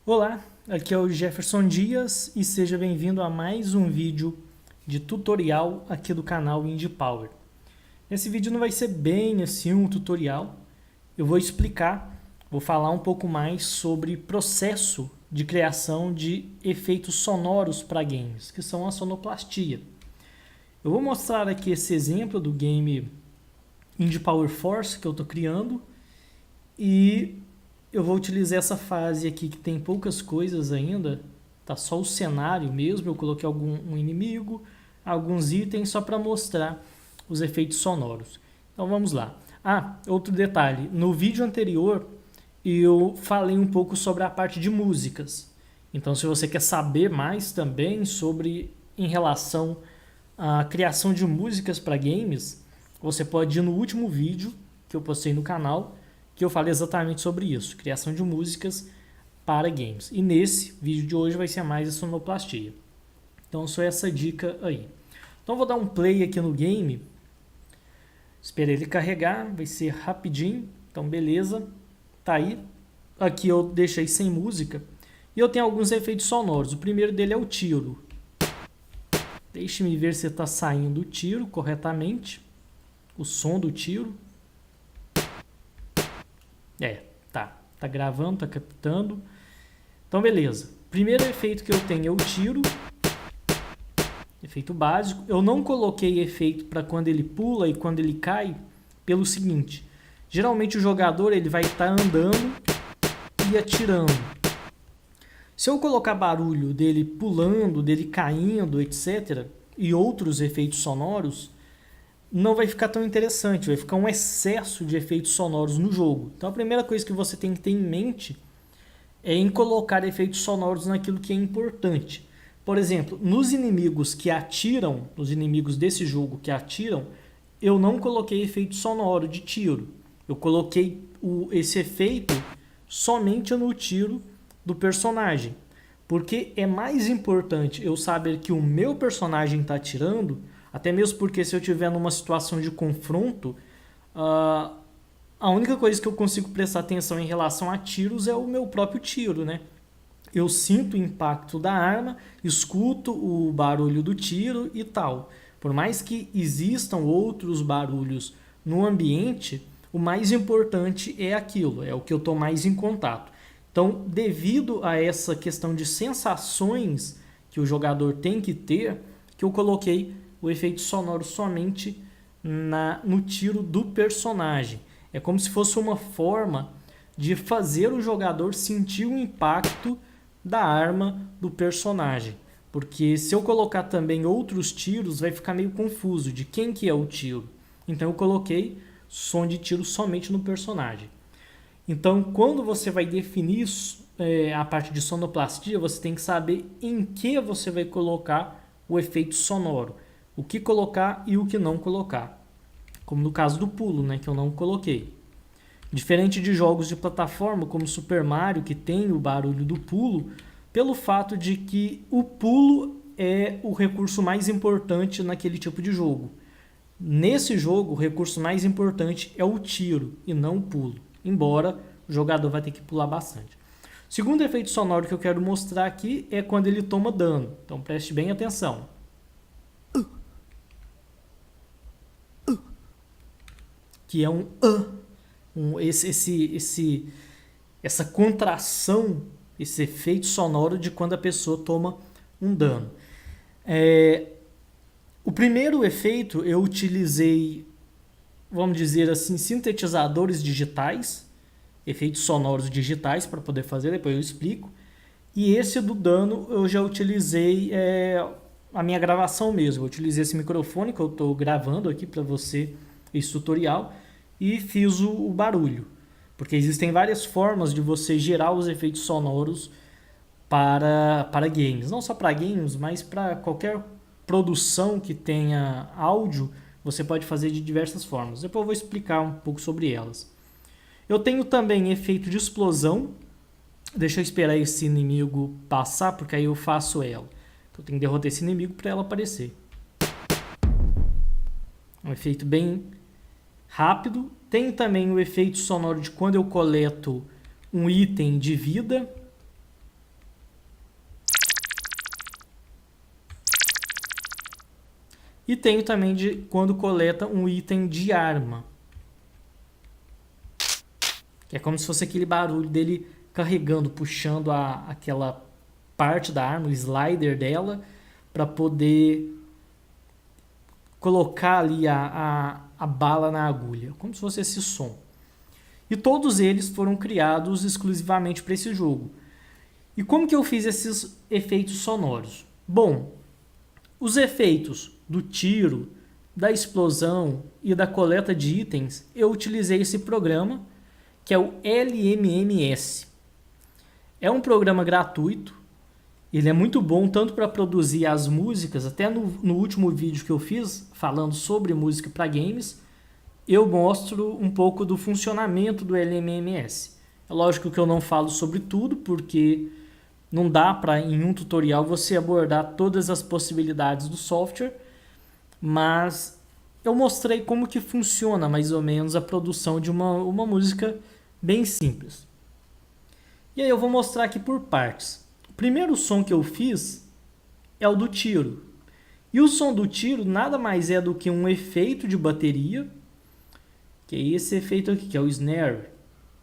Olá, aqui é o Jefferson Dias e seja bem-vindo a mais um vídeo de tutorial aqui do canal Indie Power. Esse vídeo não vai ser bem assim um tutorial, eu vou explicar, vou falar um pouco mais sobre processo de criação de efeitos sonoros para games, que são a sonoplastia. Eu vou mostrar aqui esse exemplo do game Indie Power Force que eu estou criando e eu vou utilizar essa fase aqui que tem poucas coisas ainda, tá só o cenário mesmo, eu coloquei um inimigo, alguns itens só para mostrar os efeitos sonoros. Então vamos lá. Outro detalhe, no vídeo anterior eu falei um pouco sobre a parte de músicas. Então se você quer saber mais também sobre em relação à criação de músicas para games, você pode ir no último vídeo que eu postei no canal, que eu falei exatamente sobre isso, criação de músicas para games. E nesse vídeo de hoje vai ser mais a sonoplastia. Então só essa dica aí. Então vou dar um play aqui no game, espera ele carregar, vai ser rapidinho, então beleza, tá aí. Aqui eu deixei sem música e eu tenho alguns efeitos sonoros, o primeiro dele é o tiro. Deixe-me ver se está saindo o tiro corretamente, o som do tiro. Tá gravando, tá captando. Então beleza, primeiro efeito que eu tenho é o tiro, efeito básico. Eu não coloquei efeito para quando ele pula e quando ele cai, pelo seguinte, geralmente o jogador ele vai estar andando e atirando. Se eu colocar barulho dele pulando, dele caindo, etc, e outros efeitos sonoros, não vai ficar tão interessante, vai ficar um excesso de efeitos sonoros no jogo. Então a primeira coisa que você tem que ter em mente é em colocar efeitos sonoros naquilo que é importante. Por exemplo, nos inimigos que atiram, nos inimigos desse jogo que atiram, eu não coloquei efeito sonoro de tiro. Eu coloquei esse efeito somente no tiro do personagem. Porque é mais importante eu saber que o meu personagem está atirando, até mesmo porque se eu estiver numa situação de confronto, a única coisa que eu consigo prestar atenção em relação a tiros é o meu próprio tiro, né? Eu sinto o impacto da arma, escuto o barulho do tiro e tal. Por mais que existam outros barulhos no ambiente, o mais importante é aquilo, é o que eu estou mais em contato. Então, devido a essa questão de sensações que o jogador tem que ter, que eu coloquei o efeito sonoro somente no tiro do personagem. É como se fosse uma forma de fazer o jogador sentir o impacto da arma do personagem. Porque se eu colocar também outros tiros, vai ficar meio confuso de quem que é o tiro. Então eu coloquei som de tiro somente no personagem. Então quando você vai definir a parte de sonoplastia, você tem que saber em que você vai colocar o efeito sonoro. O que colocar e o que não colocar. Como no caso do pulo, né, que eu não coloquei. Diferente de jogos de plataforma como Super Mario, que tem o barulho do pulo, pelo fato de que o pulo é o recurso mais importante naquele tipo de jogo. Nesse jogo, o recurso mais importante é o tiro e não o pulo, embora o jogador vai ter que pular bastante. O segundo efeito sonoro que eu quero mostrar aqui é quando ele toma dano, então preste bem atenção. Que é essa contração, esse efeito sonoro de quando a pessoa toma um dano. O primeiro efeito eu utilizei, vamos dizer assim, sintetizadores digitais, efeitos sonoros digitais para poder fazer, depois eu explico. E esse do dano eu já utilizei a minha gravação mesmo. Eu utilizei esse microfone que eu estou gravando aqui para você, esse tutorial, e fiz o barulho. Porque existem várias formas de você gerar os efeitos sonoros para games. Não só para games, mas para qualquer produção que tenha áudio, você pode fazer de diversas formas. Depois eu vou explicar um pouco sobre elas. Eu tenho também efeito de explosão. Deixa eu esperar esse inimigo passar, porque aí eu faço ela. Então eu tenho que derrotar esse inimigo para ela aparecer. Um efeito bem rápido. Tem também o efeito sonoro de quando eu coleto um item de vida. E tenho também de quando coleta um item de arma. Que é como se fosse aquele barulho dele carregando, puxando aquela parte da arma, o slider dela, para poder colocar ali a bala na agulha. Como se fosse esse som. E todos eles foram criados exclusivamente para esse jogo. E como que eu fiz esses efeitos sonoros? Bom, os efeitos do tiro, da explosão e da coleta de itens, eu utilizei esse programa, que é o LMMS. É um programa gratuito, ele é muito bom tanto para produzir as músicas, até no último vídeo que eu fiz, falando sobre música para games, eu mostro um pouco do funcionamento do LMMS. É lógico que eu não falo sobre tudo, porque não dá para, em um tutorial, você abordar todas as possibilidades do software, mas eu mostrei como que funciona, mais ou menos, a produção de uma música bem simples. E aí eu vou mostrar aqui por partes. O primeiro som que eu fiz é o do tiro. E o som do tiro nada mais é do que um efeito de bateria, que é esse efeito aqui, que é o snare.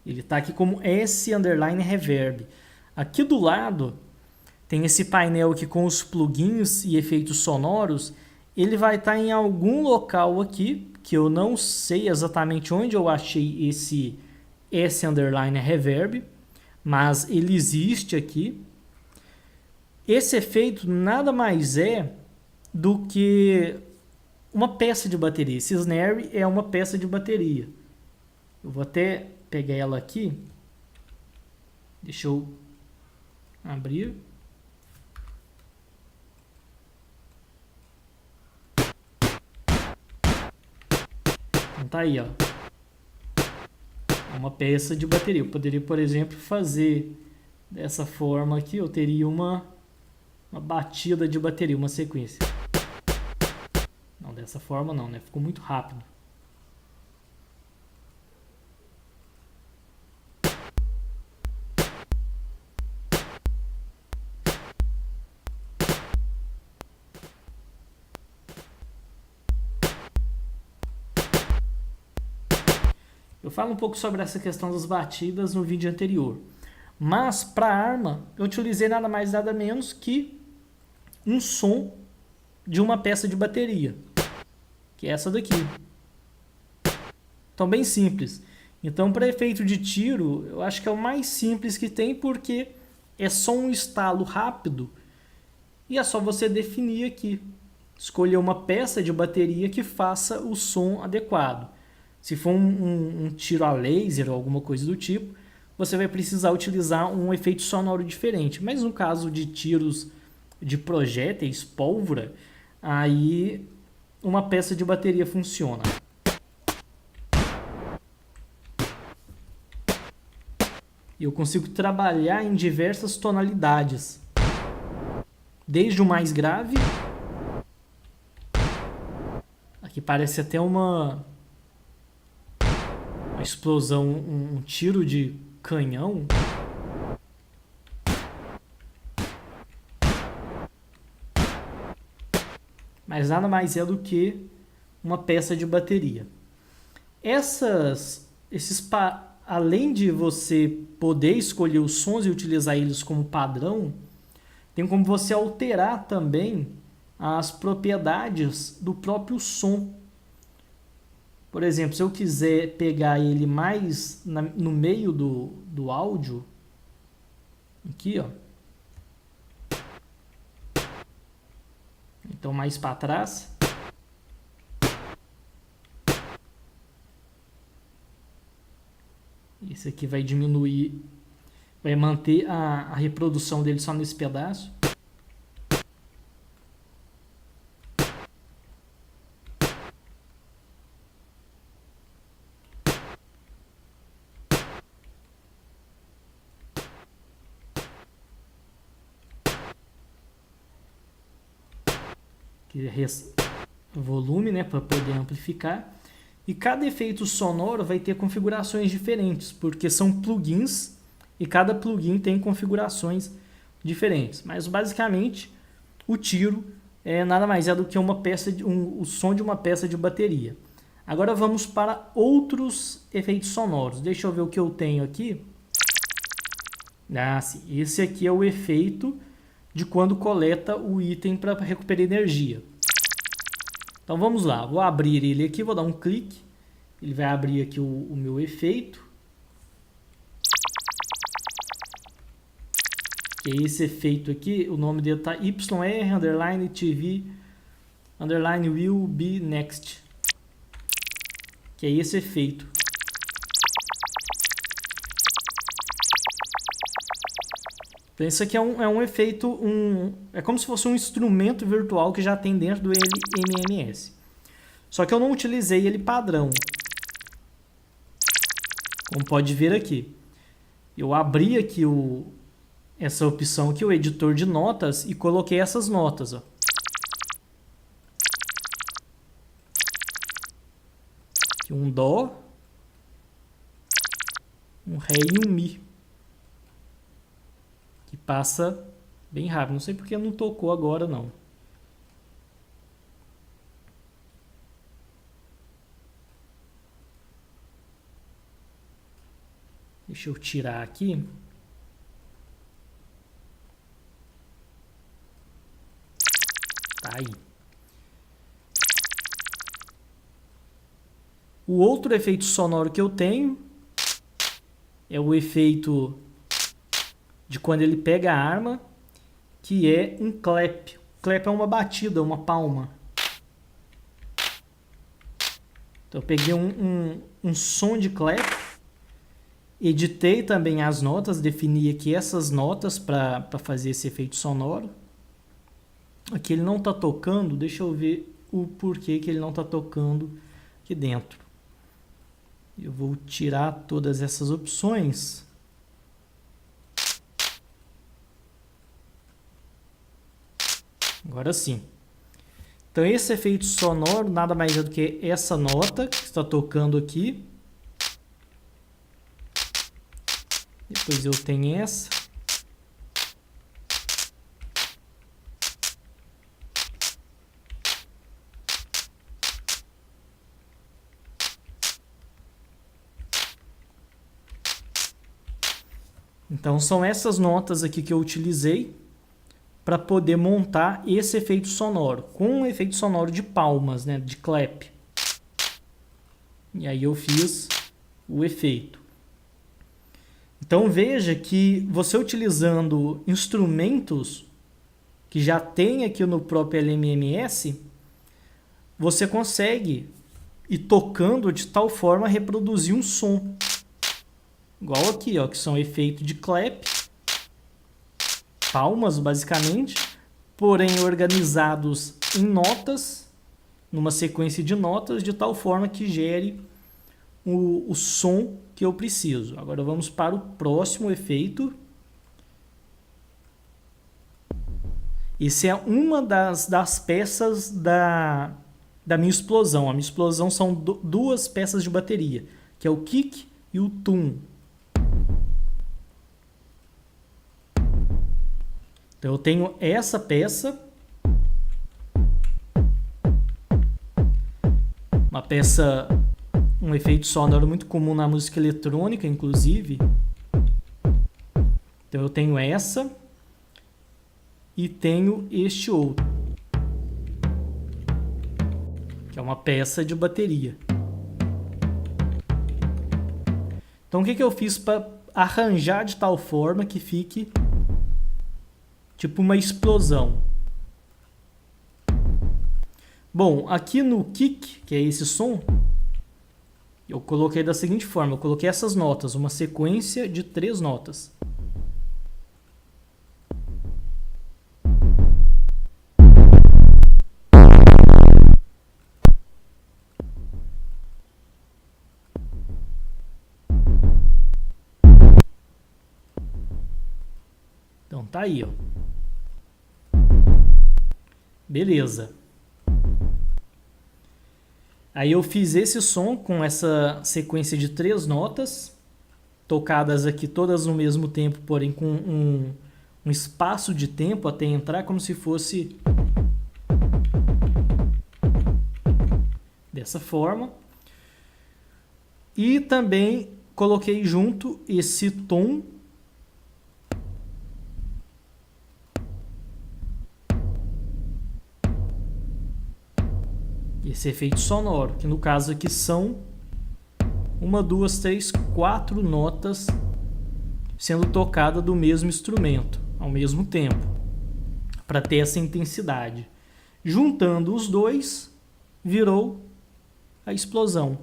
Ele está aqui como S_reverb. Aqui do lado tem esse painel aqui com os plugins e efeitos sonoros. Ele vai estar em algum local aqui, que eu não sei exatamente onde eu achei esse S_reverb, mas ele existe aqui. Esse efeito nada mais é do que uma peça de bateria. Esse snare é uma peça de bateria. Eu vou até pegar ela aqui. Deixa eu abrir. Então tá aí, ó. É uma peça de bateria. Eu poderia, por exemplo, fazer dessa forma aqui. Eu teria uma batida de bateria, uma sequência. Não, dessa forma não, né? Ficou muito rápido. Eu falo um pouco sobre essa questão das batidas no vídeo anterior. Mas para a arma, eu utilizei nada mais nada menos que um som de uma peça de bateria, que é essa daqui. Então, bem simples. Então, para efeito de tiro, eu acho que é o mais simples que tem, porque é só um estalo rápido e é só você definir aqui. Escolher uma peça de bateria que faça o som adequado. Se for um tiro a laser ou alguma coisa do tipo, você vai precisar utilizar um efeito sonoro diferente. Mas no caso de tiros de projéteis, pólvora, aí uma peça de bateria funciona. E eu consigo trabalhar em diversas tonalidades. Desde o mais grave. Aqui parece até uma explosão, um tiro de canhão. Mas nada mais é do que uma peça de bateria. Além de você poder escolher os sons e utilizar eles como padrão, tem como você alterar também as propriedades do próprio som. Por exemplo, se eu quiser pegar ele mais no meio do áudio, aqui, ó. Então, mais para trás. Esse aqui vai diminuir, vai manter a reprodução dele só nesse pedaço. Que é volume, né, para poder amplificar. E cada efeito sonoro vai ter configurações diferentes, porque são plugins e cada plugin tem configurações diferentes. Mas basicamente o tiro nada mais é do que uma peça o som de uma peça de bateria. Agora vamos para outros efeitos sonoros. Deixa eu ver o que eu tenho aqui. Sim, esse aqui é o efeito de quando coleta o item para recuperar energia. Então vamos lá, vou abrir ele aqui, vou dar um clique. Ele vai abrir aqui o meu efeito. Que é esse efeito aqui, o nome dele está YR_TV _will be next. Que é esse efeito. Então isso aqui é um efeito, é como se fosse um instrumento virtual que já tem dentro do LMMS. Só que eu não utilizei ele padrão. Como pode ver aqui. Eu abri aqui essa opção aqui, o editor de notas, e coloquei essas notas. Ó. Aqui um Dó, um Ré e um Mi. Que passa bem rápido. Não sei porque não tocou agora, não. Deixa eu tirar aqui. Tá aí. O outro efeito sonoro que eu tenho é o efeito de quando ele pega a arma, que é um clap. Clap é uma batida, uma palma. Então eu peguei um som de clap, editei também as notas, defini aqui essas notas para fazer esse efeito sonoro. Aqui ele não está tocando, deixa eu ver o porquê que ele não está tocando aqui dentro. Eu vou tirar todas essas opções. Agora sim. Então esse efeito sonoro nada mais é do que essa nota que está tocando aqui. Depois eu tenho essa. Então são essas notas aqui que eu utilizei para poder montar esse efeito sonoro, com um efeito sonoro de palmas, né, de clap. E aí eu fiz o efeito. Então veja que você utilizando instrumentos que já tem aqui no próprio LMMS, você consegue ir tocando de tal forma a reproduzir um som. Igual aqui, ó, que são efeitos de clap, palmas basicamente, porém organizados em notas, numa sequência de notas, de tal forma que gere o som que eu preciso. Agora vamos para o próximo efeito. Esse é uma das peças da minha explosão. A minha explosão são duas peças de bateria, que é o kick e o tum. Então eu tenho essa peça, uma peça, um efeito sonoro muito comum na música eletrônica, inclusive. Então eu tenho essa e tenho este outro, que é uma peça de bateria. Então o que eu fiz para arranjar de tal forma que fique tipo uma explosão? Bom, aqui no kick, que é esse som, eu coloquei da seguinte forma, eu coloquei essas notas, uma sequência de 3 notas. Então tá aí, ó. Beleza. Aí eu fiz esse som com essa sequência de 3 notas, tocadas aqui todas no mesmo tempo, porém com um espaço de tempo até entrar, como se fosse dessa forma. E também coloquei junto esse tom esse efeito sonoro, que no caso aqui são 1, 2, 3, 4 notas sendo tocada do mesmo instrumento ao mesmo tempo, para ter essa intensidade. Juntando os dois, virou a explosão.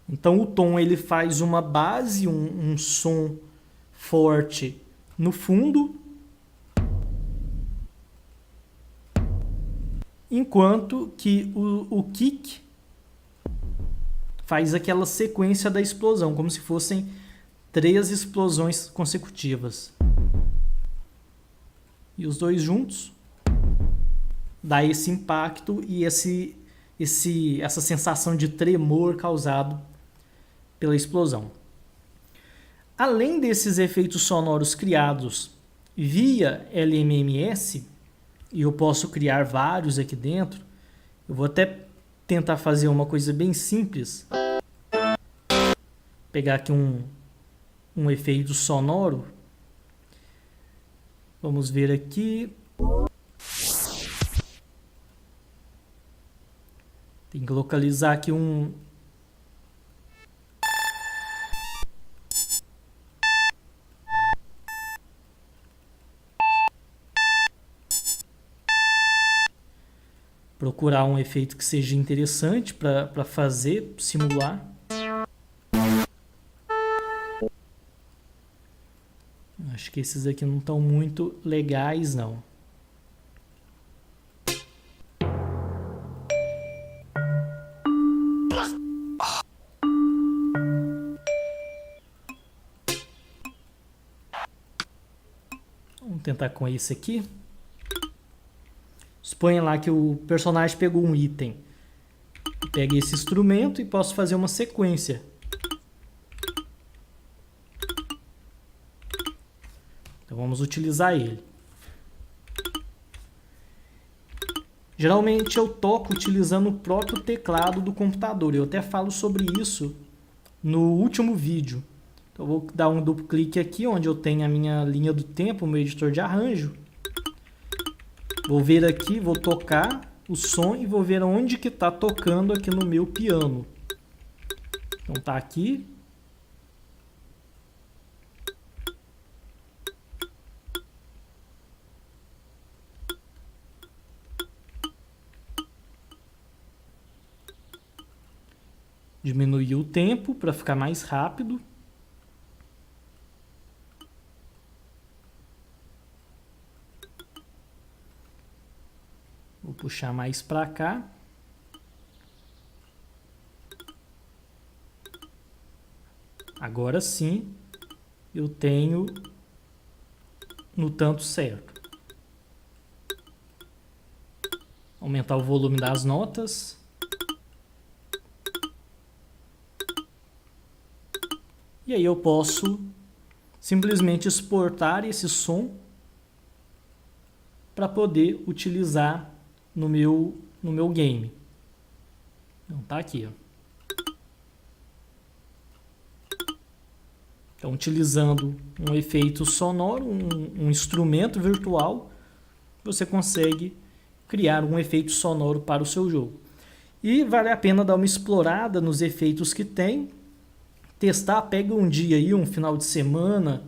Então o tom ele faz uma base, um som forte no fundo, enquanto que o kick faz aquela sequência da explosão, como se fossem 3 explosões consecutivas. E os dois juntos dá esse impacto e essa sensação de tremor causado pela explosão. Além desses efeitos sonoros criados via LMMS, e eu posso criar vários aqui dentro, eu vou até tentar fazer uma coisa bem simples. Pegar aqui um efeito sonoro. Vamos ver aqui. Tem que localizar aqui procurar um efeito que seja interessante para fazer, simular. Acho que esses aqui não estão muito legais, não. Vamos tentar com esse aqui. Suponha lá que o personagem pegou um item. Pego esse instrumento e posso fazer uma sequência. Então vamos utilizar ele. Geralmente eu toco utilizando o próprio teclado do computador. Eu até falo sobre isso no último vídeo. Então eu vou dar um duplo clique aqui, onde eu tenho a minha linha do tempo, o meu editor de arranjo. Vou ver aqui, vou tocar o som e vou ver onde que está tocando aqui no meu piano. Então tá aqui. Diminuir o tempo para ficar mais rápido. Vou puxar mais para cá. Agora sim eu tenho no tanto certo. Aumentar o volume das notas. E aí eu posso simplesmente exportar esse som para poder utilizar no meu game. Então tá aqui, ó. Então, utilizando um efeito sonoro, um instrumento virtual, você consegue criar um efeito sonoro para o seu jogo. E vale a pena dar uma explorada nos efeitos que tem, testar, pega um dia aí, um final de semana,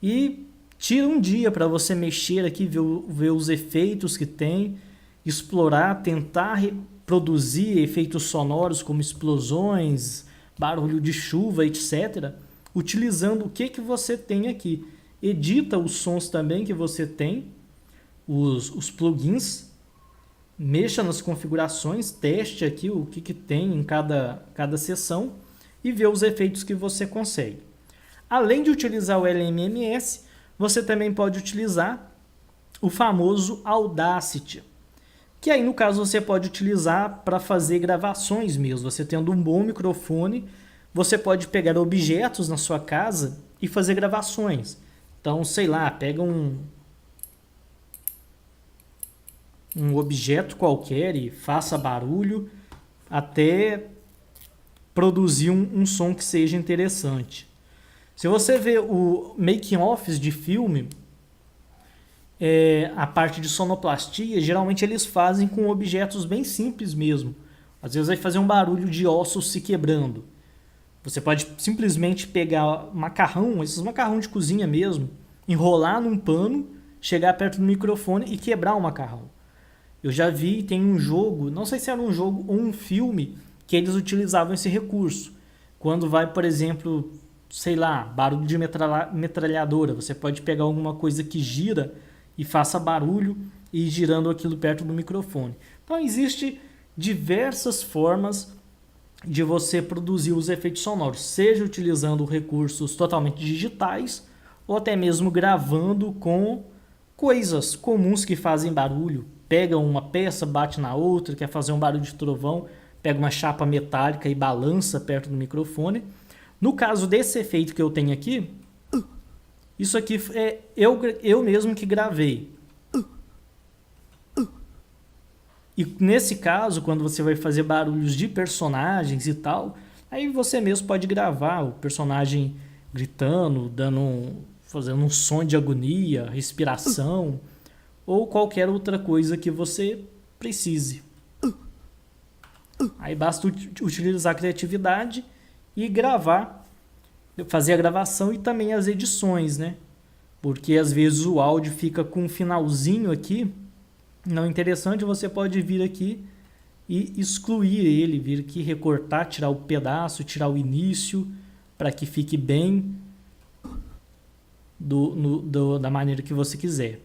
e tira um dia para você mexer aqui, ver os efeitos que tem, explorar, tentar reproduzir efeitos sonoros como explosões, barulho de chuva, etc., utilizando o que você tem aqui. Edita os sons também que você tem, os plugins, mexa nas configurações, teste aqui o que tem em cada seção e vê os efeitos que você consegue. Além de utilizar o LMMS, você também pode utilizar o famoso Audacity, que aí no caso você pode utilizar para fazer gravações mesmo. Você tendo um bom microfone, você pode pegar objetos na sua casa e fazer gravações. Então, sei lá, pega um objeto qualquer e faça barulho até produzir um som que seja interessante. Se você vê o making-offs de filme, a parte de sonoplastia, geralmente eles fazem com objetos bem simples mesmo. Às vezes vai fazer um barulho de ossos se quebrando. Você pode simplesmente pegar macarrão, esses macarrão de cozinha mesmo, enrolar num pano, chegar perto do microfone e quebrar o macarrão. Eu já vi, tem um jogo, não sei se era um jogo ou um filme, que eles utilizavam esse recurso. Quando vai, por exemplo, sei lá, barulho de metralhadora, você pode pegar alguma coisa que gira e faça barulho e ir girando aquilo perto do microfone. Então existe diversas formas de você produzir os efeitos sonoros, seja utilizando recursos totalmente digitais ou até mesmo gravando com coisas comuns que fazem barulho. Pega uma peça, bate na outra, quer fazer um barulho de trovão, pega uma chapa metálica e balança perto do microfone. No caso desse efeito que eu tenho aqui, isso aqui é eu mesmo que gravei. E nesse caso, quando você vai fazer barulhos de personagens e tal, aí você mesmo pode gravar o personagem gritando, fazendo um som de agonia, respiração, ou qualquer outra coisa que você precise. Aí basta utilizar a criatividade e gravar, fazer a gravação e também as edições, né? Porque às vezes o áudio fica com um finalzinho aqui não interessante, você pode vir aqui e excluir ele, vir aqui recortar, tirar o pedaço, tirar o início, para que fique bem da maneira que você quiser.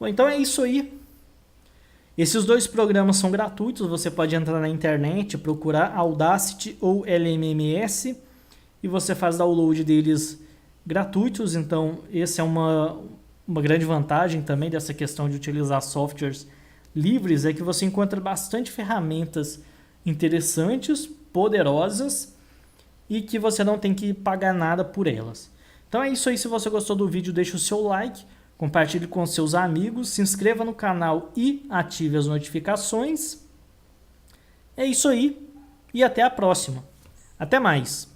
Bom, então é isso aí. Esses dois programas são gratuitos, você pode entrar na internet, procurar Audacity ou LMMS e você faz download deles gratuitos. Então essa é uma grande vantagem também dessa questão de utilizar softwares livres, é que você encontra bastante ferramentas interessantes, poderosas e que você não tem que pagar nada por elas. Então é isso aí. Se você gostou do vídeo, deixa o seu like, compartilhe com seus amigos, se inscreva no canal e ative as notificações. É isso aí e até a próxima. Até mais!